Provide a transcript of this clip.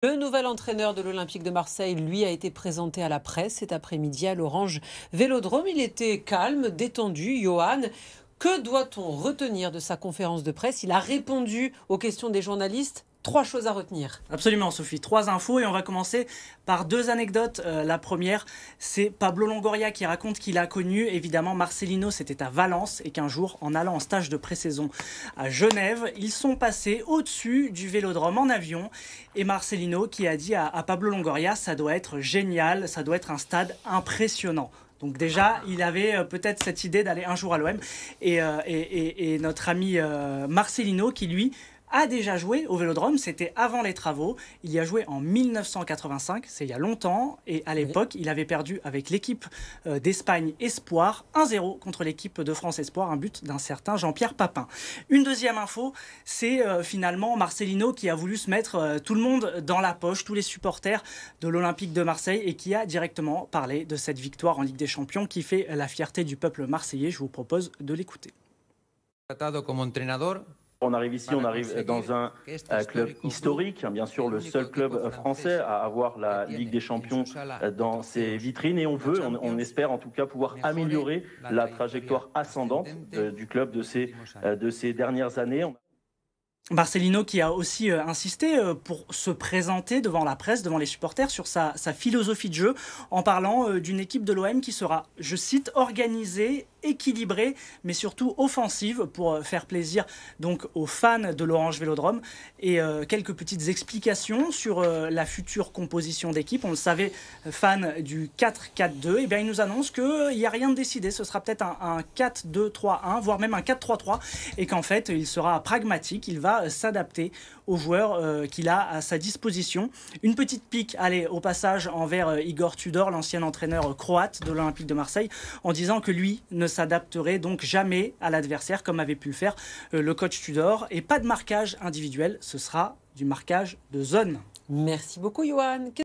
Le nouvel entraîneur de l'Olympique de Marseille, lui, a été présenté à la presse cet après-midi à l'Orange Vélodrome. Il était calme, détendu. Johan, que doit-on retenir de sa conférence de presse? Il a répondu aux questions des journalistes. Trois choses à retenir. Absolument, Sophie. Trois infos et on va commencer par deux anecdotes. La première, c'est Pablo Longoria qui raconte qu'il a connu évidemment Marcelino, c'était à Valence, et qu'un jour, en allant en stage de pré-saison à Genève, ils sont passés au-dessus du Vélodrome en avion. Et Marcelino qui a dit à Pablo Longoria, ça doit être génial, ça doit être un stade impressionnant. Donc déjà, il avait peut-être cette idée d'aller un jour à l'OM. Et notre ami Marcelino qui, lui, a déjà joué au Vélodrome, c'était avant les travaux. Il y a joué en 1985, c'est il y a longtemps. Et à l'époque, il avait perdu avec l'équipe d'Espagne Espoir 1-0 contre l'équipe de France Espoir, un but d'un certain Jean-Pierre Papin. Une deuxième info, c'est finalement Marcelino qui a voulu se mettre tout le monde dans la poche, tous les supporters de l'Olympique de Marseille, et qui a directement parlé de cette victoire en Ligue des Champions qui fait la fierté du peuple marseillais. Je vous propose de l'écouter. On arrive ici, on arrive dans un club historique, bien sûr le seul club français à avoir la Ligue des Champions dans ses vitrines, et on espère en tout cas pouvoir améliorer la trajectoire ascendante du club de ces dernières années. Marcelino qui a aussi insisté pour se présenter devant la presse, devant les supporters, sur sa philosophie de jeu, en parlant d'une équipe de l'OM qui sera, je cite, organisée, équilibrée, mais surtout offensive, pour faire plaisir donc aux fans de l'Orange Vélodrome. Et quelques petites explications sur la future composition d'équipe. On le savait, fan du 4-4-2, et bien il nous annonce qu'il n'y a rien de décidé. Ce sera peut-être un 4-2-3-1, voire même un 4-3-3, et qu'en fait il sera pragmatique, il va s'adapter aux joueurs qu'il a à sa disposition. Une petite pique, allez, au passage, envers Igor Tudor, l'ancien entraîneur croate de l'Olympique de Marseille, en disant que lui ne s'adapterait donc jamais à l'adversaire comme avait pu le faire le coach Tudor. Et pas de marquage individuel, ce sera du marquage de zone. Merci beaucoup, Johan.